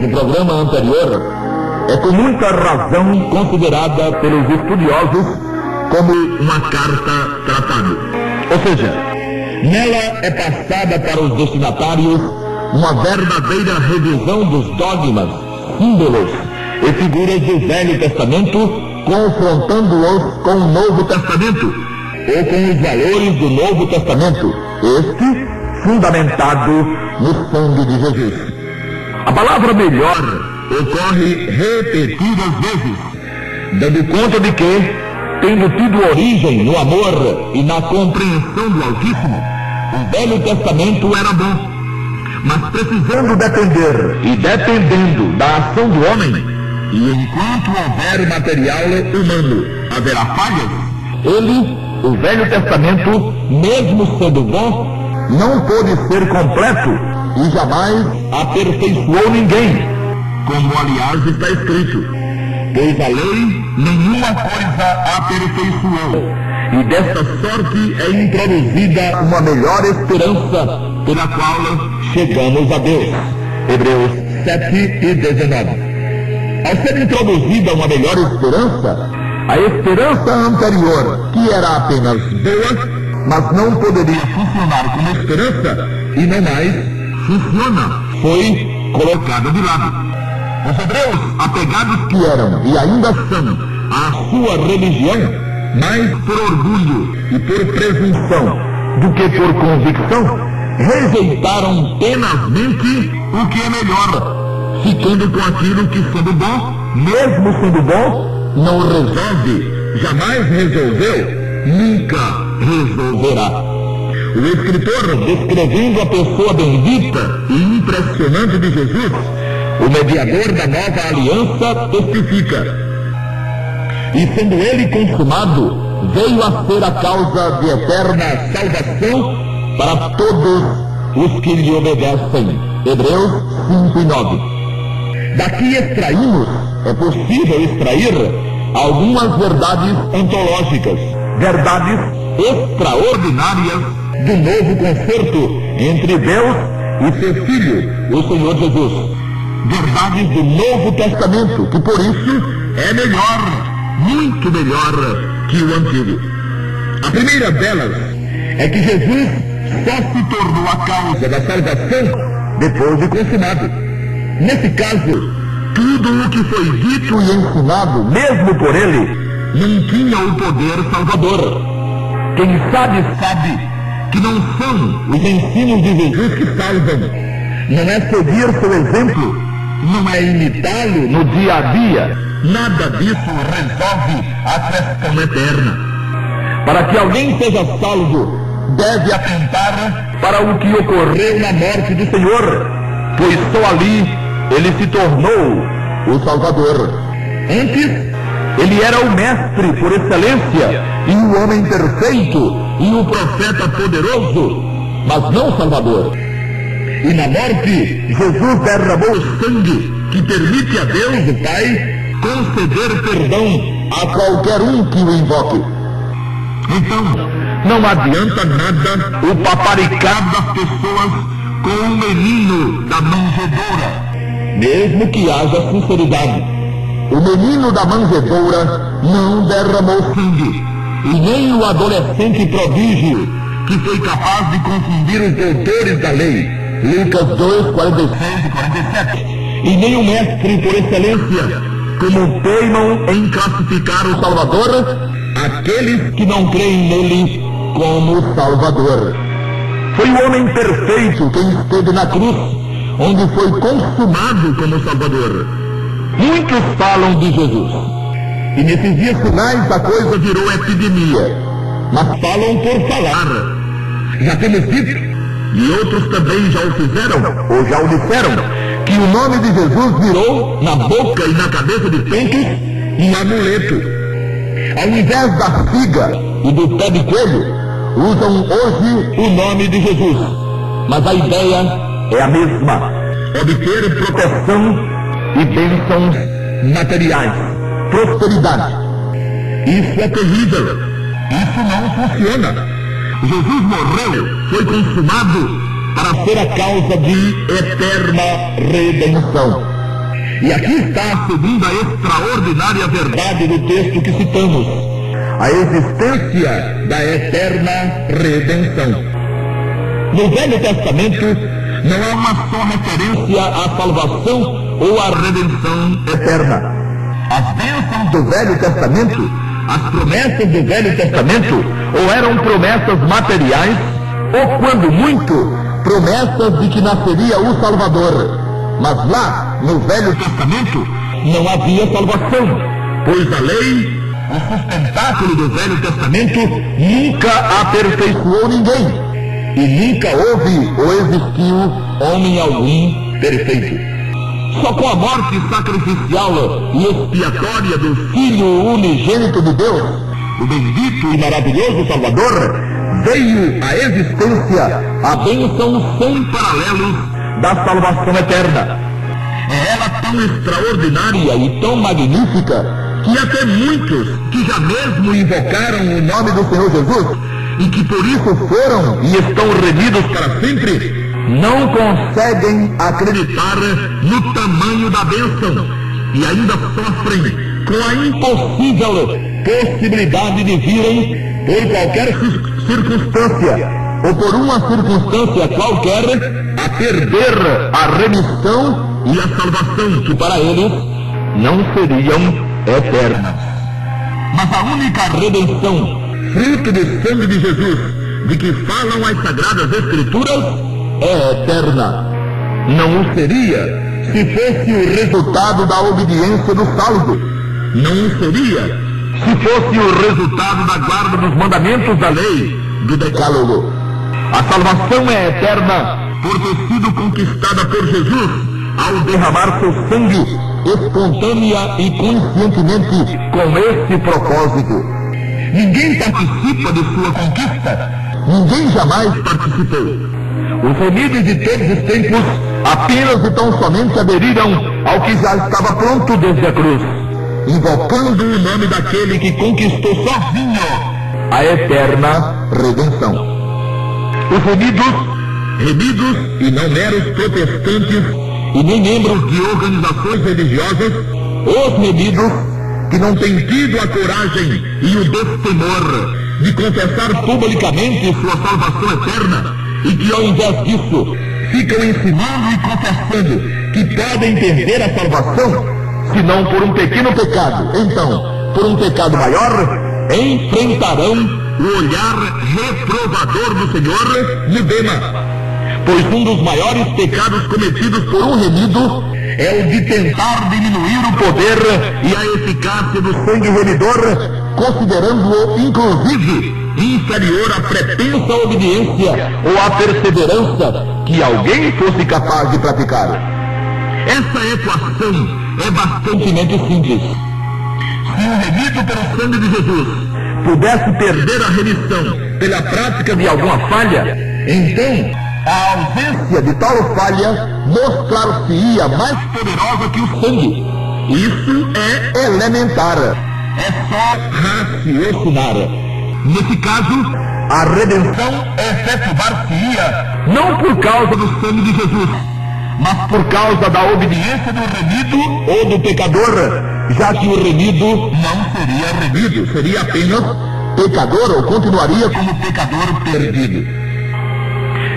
no programa anterior, é com muita razão considerada pelos estudiosos como uma carta tratado. Ou seja, nela é passada para os destinatários uma verdadeira revisão dos dogmas, símbolos e figuras do Velho Testamento, confrontando-os com o Novo Testamento, ou com os valores do Novo Testamento, este fundamentado no sangue de Jesus. A palavra melhor ocorre repetidas vezes, dando conta de que, tendo tido origem no amor e na compreensão do Altíssimo, o Velho Testamento era bom. Mas precisando depender e dependendo da ação do homem, e enquanto houver material humano haverá falhas, ele, o Velho Testamento, mesmo sendo bom, não pôde ser completo e jamais aperfeiçoou ninguém, como aliás está escrito, pois a lei nenhuma coisa aperfeiçoou, e desta sorte é introduzida uma melhor esperança pela qual chegamos a Deus. Hebreus 7 e 19. Ao ser introduzida uma melhor esperança, a esperança anterior, que era apenas boa, mas não poderia funcionar como esperança, e não mais funciona, foi colocada de lado. Os hebreus, apegados que eram e ainda são à sua religião, mais por orgulho e por presunção do que por convicção, rejeitaram tenazmente o que é melhor, ficando com aquilo que, sendo bom, mesmo sendo bom, não resolve, jamais resolveu, nunca resolverá. O escritor, descrevendo a pessoa bendita e impressionante de Jesus, o mediador da nova aliança, testifica: e sendo ele consumado, veio a ser a causa de eterna salvação para todos os que lhe obedecem. Hebreus 5 e 9. Daqui extraímos, é possível extrair, algumas verdades ontológicas, verdades extraordinárias do novo concerto entre Deus e seu Filho, o Senhor Jesus. Verdades do Novo Testamento, que por isso é melhor, muito melhor que o Antigo. A primeira delas é que Jesus só se tornou a causa da salvação depois de consumado. Nesse caso, tudo o que foi dito e ensinado, mesmo por ele, não tinha o poder salvador. Quem sabe, sabe que não são os ensinos de Jesus que salvam. Não é seguir seu exemplo, não é imitá-lo no dia a dia. Nada disso resolve a questão eterna. Para que alguém seja salvo, deve atentar para o que ocorreu na morte do Senhor, pois só ali ele se tornou o Salvador. Antes, ele era o mestre por excelência, e o homem perfeito, e o profeta poderoso, mas não Salvador. E na morte, Jesus derramou o sangue que permite a Deus, o Pai, conceder perdão a qualquer um que o invoque. Então, não adianta nada o paparicar das pessoas com o menino da manjedoura, mesmo que haja sinceridade. O menino da manjedoura não derramou sangue, e nem o adolescente prodígio, que foi capaz de confundir os doutores da lei, Lucas 2, 46 e 47, e nem o mestre por excelência, como teimam em classificar o Salvador, aqueles que não creem nele como Salvador. Foi o homem perfeito quem esteve na cruz, onde foi consumado como Salvador. Muitos falam de Jesus, e nesses dias finais a coisa virou epidemia, mas falam por falar. Já temos dito, e outros também já o fizeram, ou já o disseram, que o nome de Jesus virou, na boca e na cabeça de tantos, um amuleto. Ao invés da figa e do pé de coelho, usam hoje o nome de Jesus. Mas a ideia é a mesma: obter proteção e bênçãos materiais, prosperidade. Isso é terrível. Isso não funciona. Jesus morreu, foi consumado para ser a causa de eterna redenção. E aqui está a segunda extraordinária verdade do texto que citamos: a existência da eterna redenção. No Velho Testamento não há uma só referência à salvação ou à redenção eterna. As bênçãos do Velho Testamento, as promessas do Velho Testamento, ou eram promessas materiais, ou quando muito, promessas de que nasceria o Salvador. Mas lá, no Velho Testamento, não havia salvação, pois a lei, o sustentáculo do Velho Testamento, nunca aperfeiçoou ninguém. E nunca houve ou existiu homem algum perfeito. Só com a morte sacrificial e expiatória do Filho unigênito de Deus, o bendito e maravilhoso Salvador, veio à existência a bênção sem paralelos da salvação eterna. É ela tão extraordinária e tão magnífica que até muitos que já mesmo invocaram o nome do Senhor Jesus e que por isso foram e estão remidos para sempre, não conseguem acreditar no tamanho da bênção e ainda sofrem com a impossível possibilidade de virem, por qualquer circunstância ou por uma circunstância qualquer, a perder a remissão e a salvação que para eles não seriam eternas. Mas a única redenção, fruto do sangue de Jesus, de que falam as Sagradas Escrituras, é eterna. Não o seria se fosse o resultado da obediência do salvo. Não o seria se fosse o resultado da guarda dos mandamentos da lei, do decálogo. A salvação é eterna por ter sido conquistada por Jesus ao derramar seu sangue espontânea e conscientemente com esse propósito. Ninguém participa de sua conquista. Ninguém jamais participou. Os remidos de todos os tempos apenas e tão somente aderiram ao que já estava pronto desde a cruz, invocando o nome daquele que conquistou sozinho a eterna redenção. Os remidos e não meros protestantes e nem membros de organizações religiosas, os remidos que não têm tido a coragem e o destemor de confessar publicamente sua salvação eterna e que ao invés disso ficam ensinando e confessando que podem perder a salvação, se não por um pequeno pecado, então por um pecado maior, enfrentarão o olhar reprovador do Senhor no Bema. Pois um dos maiores pecados cometidos por um remido é o de tentar diminuir o poder e a eficácia do sangue remidor, considerando-o inclusive inferior à pretensa obediência ou à perseverança que alguém fosse capaz de praticar. Essa equação é bastantemente simples. Se o remido pelo sangue de Jesus pudesse perder a remissão pela prática de alguma falha, então a ausência de tal falha mostrar-se-ia mais poderosa que o sangue. Isso é elementar. É só raciocinar. Nesse caso, a redenção efetivar-se-ia não por causa do sangue de Jesus, mas por causa da obediência do remido ou do pecador, já que o remido não seria remido, seria apenas pecador ou continuaria como pecador perdido.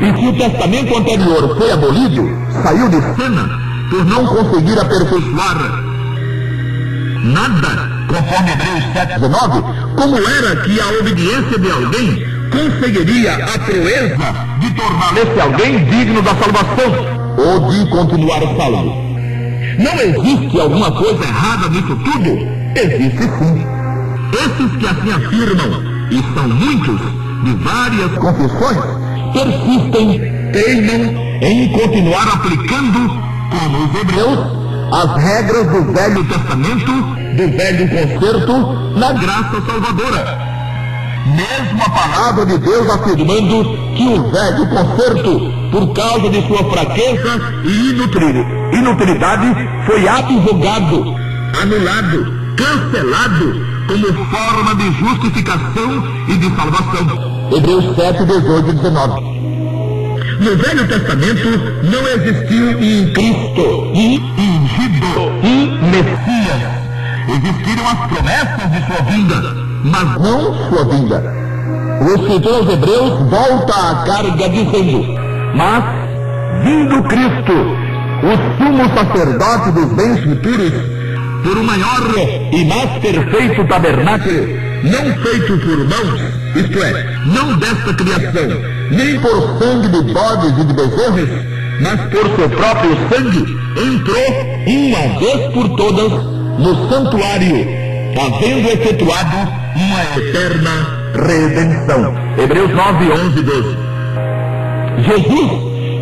E se o testamento anterior foi abolido, saiu de cena por não conseguir aperfeiçoar nada, conforme Hebreus 7:19, como era que a obediência de alguém conseguiria a proeza de tornar esse alguém digno da salvação ou de continuar salvo? Não existe alguma coisa errada nisso tudo? Existe sim. Esses que assim afirmam, e são muitos, de várias confissões, persistem, teimam em continuar aplicando, como os hebreus, as regras do Velho Testamento, do Velho Concerto, na graça salvadora. Mesmo a palavra de Deus afirmando que o Velho Concerto, por causa de sua fraqueza e inutilidade, foi abrogado, anulado, cancelado como forma de justificação e de salvação. Hebreus 7, 18 e 19. No Velho Testamento não existiu em Cristo e ungido promessas de sua vinda, mas não sua vinda. O escritor aos Hebreus volta à carga dizendo: mas, vindo Cristo, o sumo sacerdote dos bens futuros, por um maior e mais perfeito tabernáculo, não feito por mãos, isto é, não desta criação, nem por sangue de bodes e de bezerros, mas por seu próprio sangue, entrou uma vez por todas no santuário, havendo efetuado uma eterna redenção. Hebreus 9, 11 e 12. Jesus,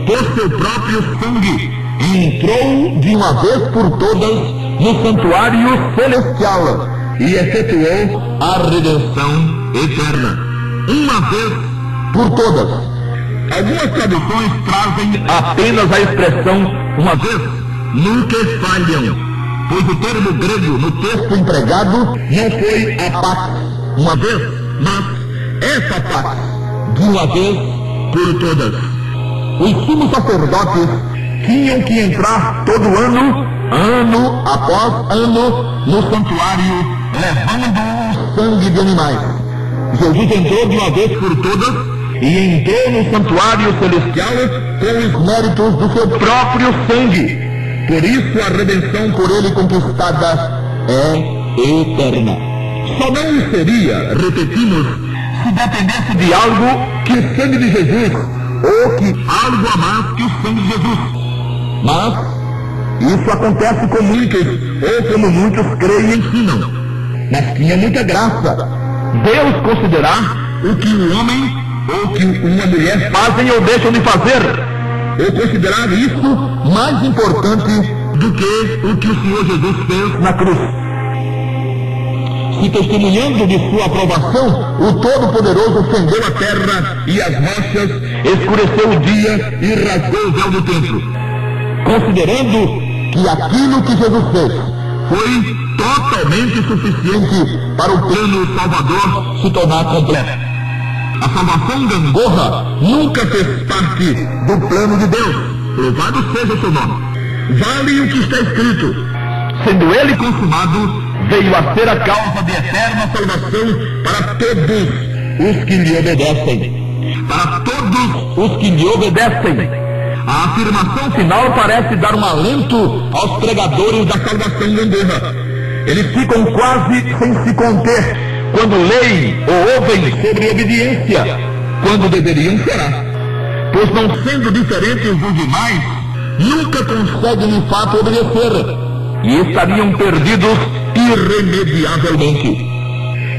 por seu próprio sangue, entrou de uma vez por todas no santuário celestial e efetuou a redenção eterna. Uma vez por todas. Algumas traduções trazem apenas a expressão uma vez, nunca falham, pois o termo grego no texto empregado não foi apax, uma vez, mas epapax, de uma vez por todas. Os sumos sacerdotes tinham que entrar todo ano, ano após ano, no santuário, levando o sangue de animais. Jesus entrou de uma vez por todas e entrou no santuário celestial com os méritos do seu próprio sangue. Por isso a redenção por ele conquistada é eterna. Só não o seria, repetimos, se dependesse de algo que o sangue de Jesus, ou que algo a mais que o sangue de Jesus. Mas isso acontece com muitos, ou como muitos creem e ensinam. Mas tinha muita graça Deus considerar o que o homem ou que uma mulher fazem ou deixam de fazer, ou considerar isso mais importante do que o que o Senhor Jesus fez na cruz. Se testemunhando de sua aprovação, o Todo-Poderoso fendeu a terra e as rochas, escureceu o dia e rasgou o véu do templo. Considerando que aquilo que Jesus fez foi totalmente suficiente para o plano salvador se tornar completo. A salvação gangorra nunca fez parte do plano de Deus. Louvado seja o seu nome. Vale o que está escrito. Sendo ele consumado, veio a ser a causa de eterna salvação para todos os que lhe obedecem. Para todos os que lhe obedecem. A afirmação final parece dar um alento aos pregadores da salvação gangorra. Eles ficam quase sem se conter quando leem ou ouvem sobre obediência, quando deveriam chorar. Pois não sendo diferentes dos demais, nunca conseguem de fato obedecer, e estariam perdidos irremediavelmente.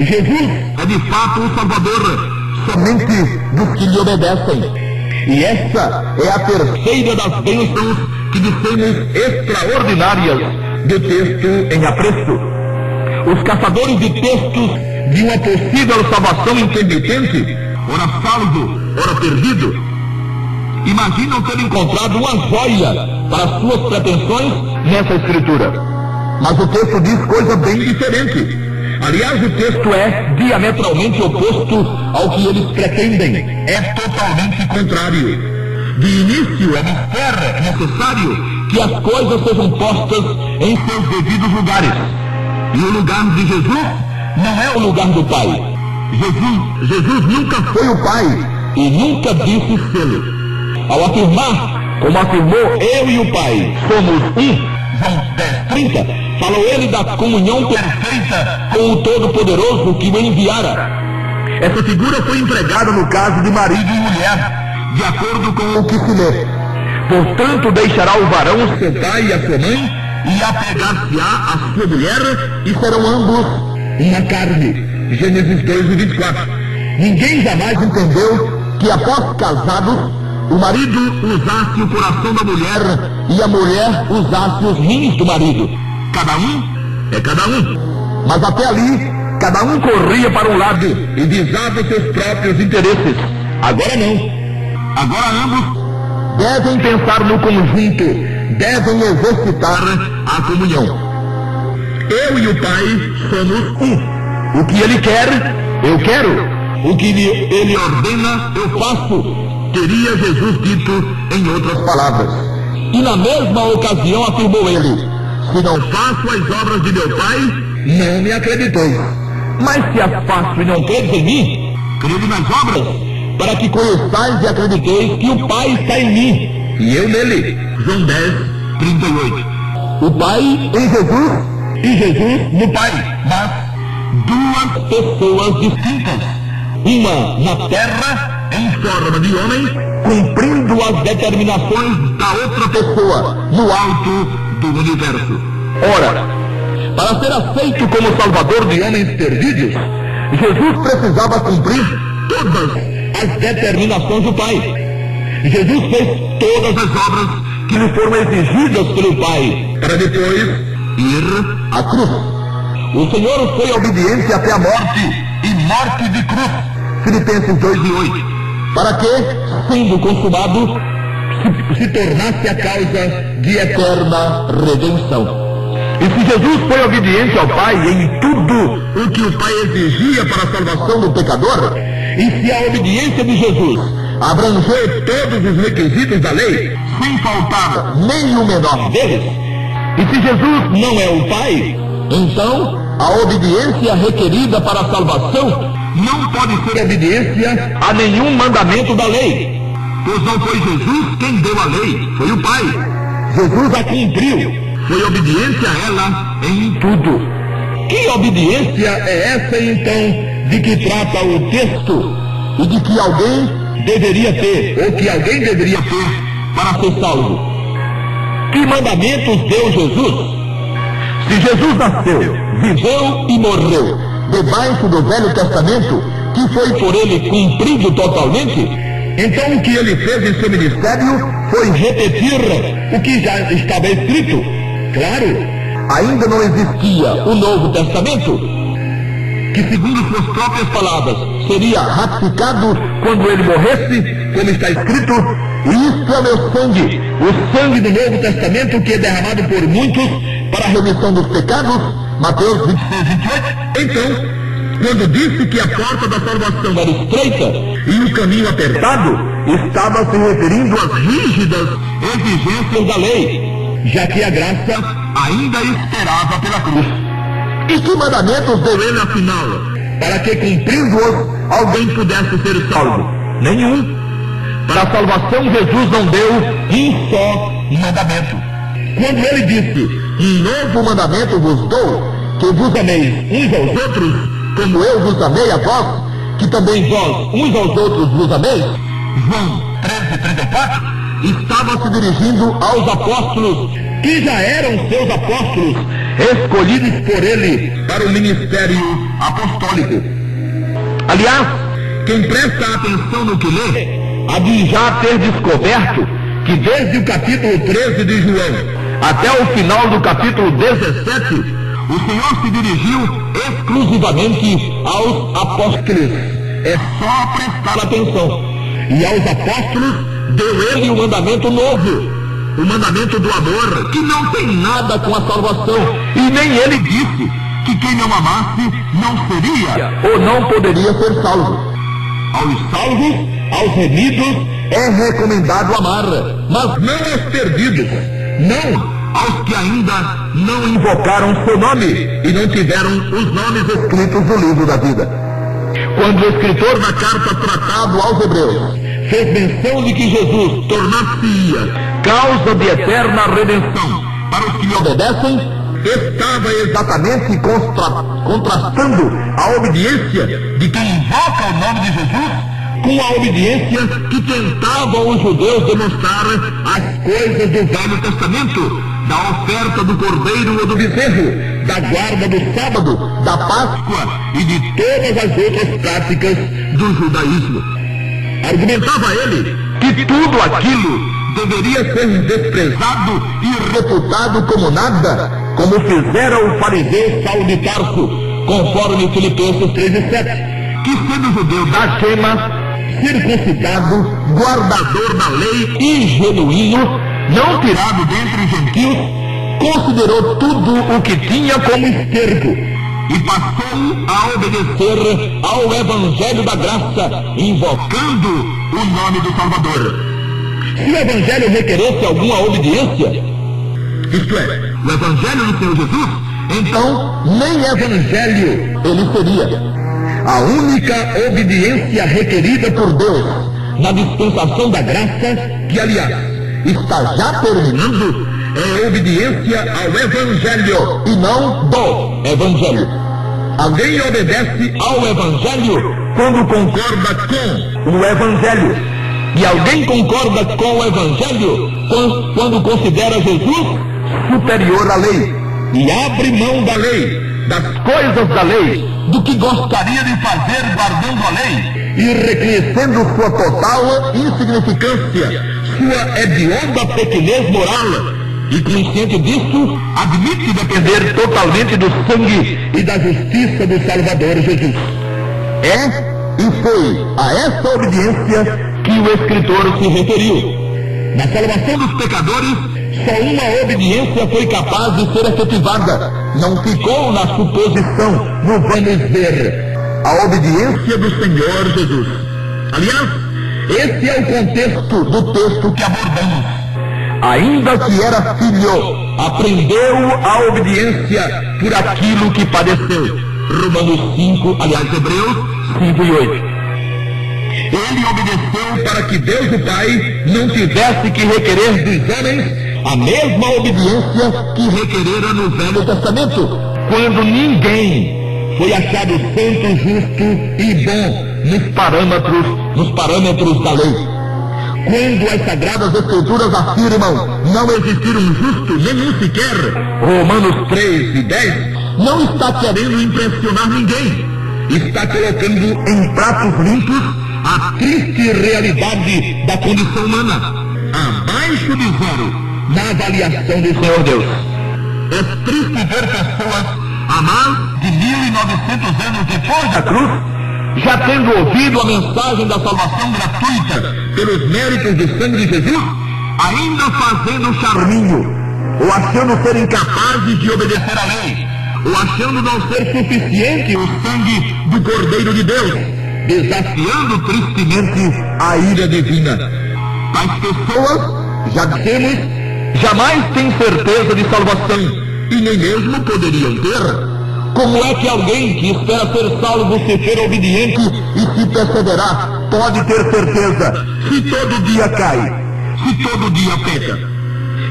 Jesus é de fato o Salvador somente dos que lhe obedecem. E essa é a terceira das bênçãos que dissemos extraordinárias do texto em apreço. Os caçadores de textos de uma possível salvação intermitente, ora salvo, ora perdido, imaginam ter encontrado uma joia para suas pretensões nessa escritura. Mas o texto diz coisa bem diferente. Aliás, o texto é diametralmente oposto ao que eles pretendem. É totalmente contrário. De início, é necessário que as coisas sejam postas em seus devidos lugares. E o lugar de Jesus não é o lugar do Pai. Jesus nunca foi o Pai e nunca disse sê-lo. Ao afirmar, como afirmou, eu e o Pai somos um, João 10:30, falou ele da comunhão perfeita com o Todo-Poderoso que o enviara. Essa figura foi empregada no caso de marido e mulher, de acordo com o que se lê. Portanto, deixará o varão seu pai e a sua mãe, e apegar-se-á a sua mulher, e serão ambos uma carne. Gênesis 2:24. Ninguém jamais entendeu que após casados, o marido usasse o coração da mulher e a mulher usasse os rins do marido. Cada um é cada um. Mas até ali, cada um corria para um lado e visava seus próprios interesses. Agora não. Agora ambos devem pensar no conjunto, devem exercitar a comunhão. Eu e o Pai somos um. O que Ele quer, eu quero. O que Ele ordena, eu faço. Teria Jesus dito em outras palavras. E na mesma ocasião afirmou ele: se não faço as obras de meu Pai, não me acrediteis. Mas se afasto e não credes em mim, crede nas obras, para que conheçais e acrediteis que o Pai está em mim, e eu nele. João 10, 38. O Pai em Jesus, e Jesus no Pai, mas duas pessoas distintas. Uma na terra, em forma de homem, cumprindo as determinações da outra pessoa, no alto do universo. Ora, para ser aceito como Salvador de homens perdidos, Jesus precisava cumprir todas as determinações do Pai. Jesus fez todas as obras que lhe foram exigidas pelo Pai, para depois ir à cruz. O Senhor foi obediente até a morte, e morte de cruz. Filipenses 2:8. Para que, sendo consumado, se tornasse a causa de eterna redenção. E se Jesus foi obediente ao Pai em tudo o que o Pai exigia para a salvação do pecador, e se a obediência de Jesus abrangeu todos os requisitos da lei, sem faltar nem o menor deles, e se Jesus não é o Pai, então a obediência requerida para a salvação não pode ser obediência a nenhum mandamento da lei, pois não foi Jesus quem deu a lei, foi o Pai. Jesus a cumpriu, foi obediente a ela em tudo. Que obediência é essa então de que trata o texto e de que alguém deveria ter, ou que alguém deveria ter para ser salvo? Que mandamentos deu Jesus? Se Jesus nasceu, viveu e morreu debaixo do Velho Testamento, que foi por ele cumprido totalmente, então o que ele fez em seu ministério foi repetir o que já estava escrito. Claro, ainda não existia o Novo Testamento, que segundo suas próprias palavras seria ratificado quando ele morresse, como está escrito: isto é meu sangue, o sangue do Novo Testamento, que é derramado por muitos para a remissão dos pecados. Mateus 26, 28. Então, quando disse que a porta da salvação era estreita e o caminho apertado, estava se referindo às rígidas exigências da lei, já que a graça ainda esperava pela cruz. E que mandamentos deu ele afinal, para que cumprindo-os alguém pudesse ser salvo? Nenhum. Para a salvação Jesus não deu um só mandamento. Quando ele disse: um novo mandamento vos dou, que vos ameis uns aos outros, como eu vos amei a vós, que também vós uns aos outros vos ameis, João 13:34, estava se dirigindo aos apóstolos, que já eram seus apóstolos, escolhidos por ele para o ministério apostólico. Aliás, quem presta atenção no que lê, há de já ter descoberto que desde o capítulo 13 de João até o final do capítulo 17, o Senhor se dirigiu exclusivamente aos apóstolos. É só prestar atenção. E aos apóstolos deu ele um mandamento novo, o mandamento do amor, que não tem nada com a salvação. E nem ele disse que quem não amasse não seria ou não poderia ser salvo. Aos salvos, aos remidos, é recomendado amar, mas não aos perdidos, não aos que ainda não invocaram seu nome e não tiveram os nomes escritos no livro da vida. Quando o escritor da carta tratado aos Hebreus fez menção de que Jesus tornar-se-ia causa de eterna redenção para os que lhe obedecem, estava exatamente contrastando a obediência de quem invoca o nome de Jesus com a obediência que tentavam os judeus demonstrar às coisas do Velho Testamento, da oferta do cordeiro ou do bezerro, da guarda do sábado, da Páscoa e de todas as outras práticas do judaísmo. Argumentava ele que tudo aquilo deveria ser desprezado e reputado como nada, como fizera o fariseu Saulo de Tarso, conforme Filipenses 3:7, que sendo judeu da gema, circuncidado, guardador da lei e genuíno, não tirado dentre os gentios, considerou tudo o que tinha como esterco e passou a obedecer ao Evangelho da Graça, invocando o nome do Salvador. Se o Evangelho requeresse alguma obediência, isto é, o Evangelho do Senhor Jesus então nem evangelho ele seria. A única obediência requerida por Deus na dispensação da graça, que aliás está já terminando, é a obediência ao evangelho e não do evangelho. Alguém obedece ao evangelho quando concorda com o evangelho. E alguém concorda com o evangelho quando considera Jesus superior à lei e abre mão da lei, das coisas da lei, do que gostaria de fazer guardando a lei e reconhecendo sua total insignificância, sua hedionda pequenez moral, e consciente disso, admite depender totalmente do sangue e da justiça do Salvador Jesus. É e foi a essa obediência que o escritor se referiu. Na salvação dos pecadores, só uma obediência foi capaz de ser efetivada. Não ficou na suposição, no vamos ver, a obediência do Senhor Jesus. Aliás, esse é o contexto do texto que abordamos. Ainda que era filho, aprendeu a obediência por aquilo que padeceu. Romanos 5, aliás, Hebreus 5 e 8. Ele obedeceu para que Deus o Pai não tivesse que requerer dos homens a mesma obediência que requerera no Velho Testamento, quando ninguém foi achado santo, justo e bom nos parâmetros da lei. Quando as Sagradas Escrituras afirmam não existir um justo, nenhum sequer, Romanos 3 e 10, não está querendo impressionar ninguém. Está colocando em pratos limpos a triste realidade da condição humana, abaixo de zero, na avaliação do Senhor Deus. É triste ver pessoas há mais de 1900 anos depois da cruz, já tendo ouvido a mensagem da salvação gratuita pelos méritos do sangue de Jesus, ainda fazendo charminho, ou achando ser incapazes de obedecer à lei, ou achando não ser suficiente o sangue do Cordeiro de Deus, desafiando tristemente a ira divina. Tais pessoas, já dissemos, jamais têm certeza de salvação, e nem mesmo poderiam ter. Como é que alguém que espera ser salvo, se for obediente e se perseverar, pode ter certeza, se todo dia cai, se todo dia peca?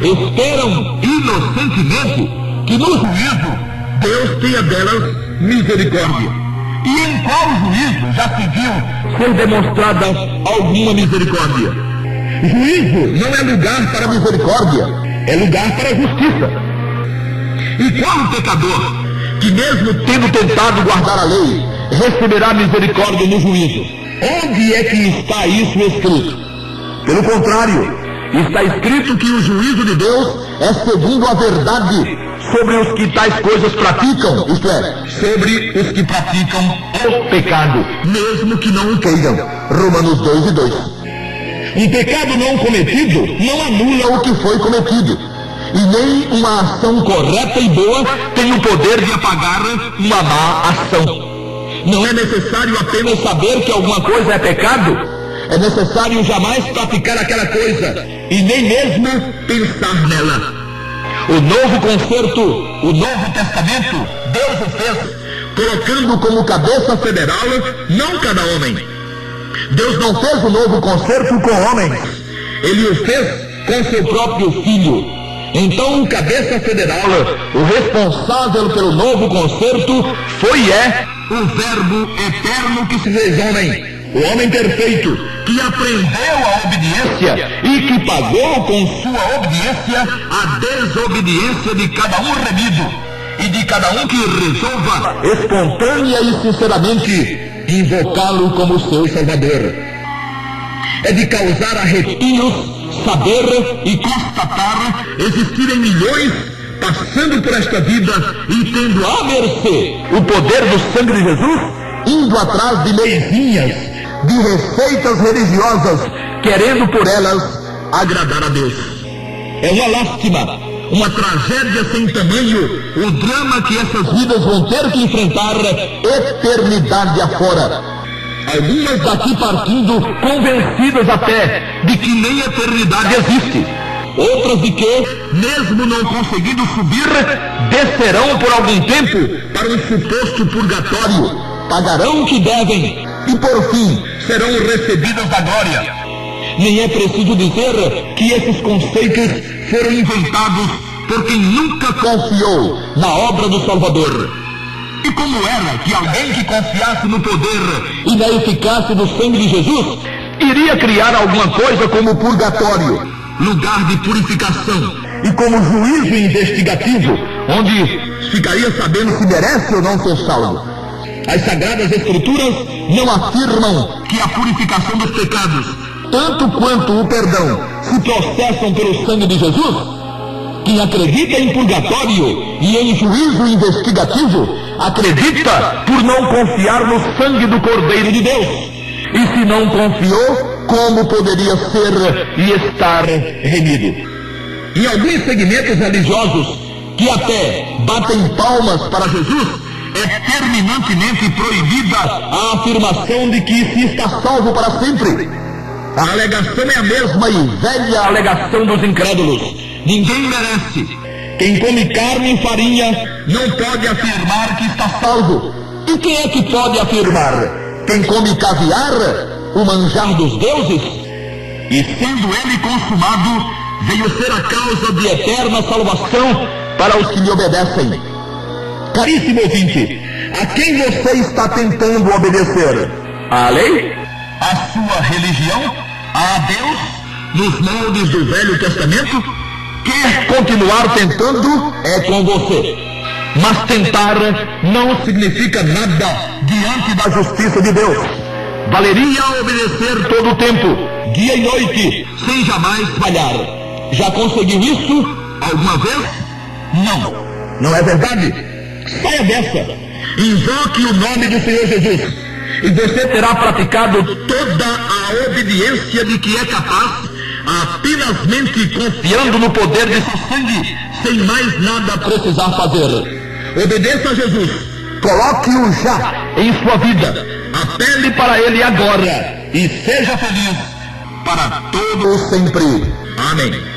Esperam inocentemente que no juízo Deus tenha delas misericórdia. E em qual juízo já se viu ser demonstrada alguma misericórdia? Juízo não é lugar para misericórdia, é lugar para justiça. E qual o pecador que, mesmo tendo tentado guardar a lei, receberá misericórdia no juízo? Onde é que está isso escrito? Pelo contrário, está escrito que o juízo de Deus é segundo a verdade sobre os que tais coisas praticam, isto é, sobre os que praticam o pecado, mesmo que não o queiram. Romanos 2 e 2. Um pecado não cometido não anula o que foi cometido. E nem uma ação correta e boa tem o poder de apagar uma má ação. Não é necessário apenas saber que alguma coisa é pecado, é necessário jamais praticar aquela coisa e nem mesmo pensar nela. O novo concerto, o Novo Testamento, Deus o fez, colocando como cabeça federal não cada homem. Deus não fez o novo concerto com homens, ele o fez com seu próprio Filho. Então o cabeça federal, o responsável pelo novo concerto, foi e é o Verbo eterno que se fez homem, o homem perfeito, que aprendeu a obediência e que pagou com sua obediência a desobediência de cada um remido e de cada um que resolva espontânea e sinceramente invocá-lo como seu Salvador. É de causar arrepios saber e constatar existirem milhões passando por esta vida e tendo à mercê o poder do sangue de Jesus, indo atrás de leizinhas, de receitas religiosas, querendo por elas agradar a Deus. É uma lástima, uma tragédia sem tamanho, o drama que essas vidas vão ter que enfrentar eternidade afora. Algumas daqui partindo convencidas até de que nem eternidade existe. outras de que, mesmo não conseguindo subir, descerão por algum tempo para um suposto purgatório, pagarão o que devem e por fim serão recebidas da glória. Nem é preciso dizer que esses conceitos foram inventados por quem nunca confiou na obra do Salvador. E como era que alguém que confiasse no poder e na eficácia do sangue de Jesus iria criar alguma coisa como purgatório, lugar de purificação, e como juízo investigativo, onde ficaria sabendo se merece ou não ser salvo? As Sagradas Escrituras não afirmam que a purificação dos pecados, tanto quanto o perdão, se processam pelo sangue de Jesus? Quem acredita em purgatório e em juízo investigativo, acredita por não confiar no sangue do Cordeiro de Deus. E se não confiou, como poderia ser e estar remido? Em alguns segmentos religiosos, que até batem palmas para Jesus, é terminantemente proibida a afirmação de que se está salvo para sempre. A alegação é a mesma e velha alegação dos incrédulos. Ninguém merece. Quem come carne e farinha não pode afirmar que está salvo. E quem é que pode afirmar? Quem come caviar, o manjar dos deuses? E sendo ele consumado, veio ser a causa de eterna salvação para os que lhe obedecem. Caríssimo ouvinte, a quem você está tentando obedecer? À lei? À sua religião? A Deus? Nos moldes do Velho Testamento? Quer continuar tentando? É com você. Mas tentar não significa nada diante da justiça de Deus. Valeria obedecer todo o tempo, dia e noite, sem jamais falhar. Já conseguiu isso alguma vez? Não. Não é verdade? Saia dessa. Invoque o nome do Senhor Jesus e você terá praticado toda a obediência de que é capaz, apenasmente confiando no poder de seu sangue, sem mais nada precisar fazer. Obedeça a Jesus, coloque-o já em sua vida, apele para ele agora e seja feliz para todo sempre. Amém.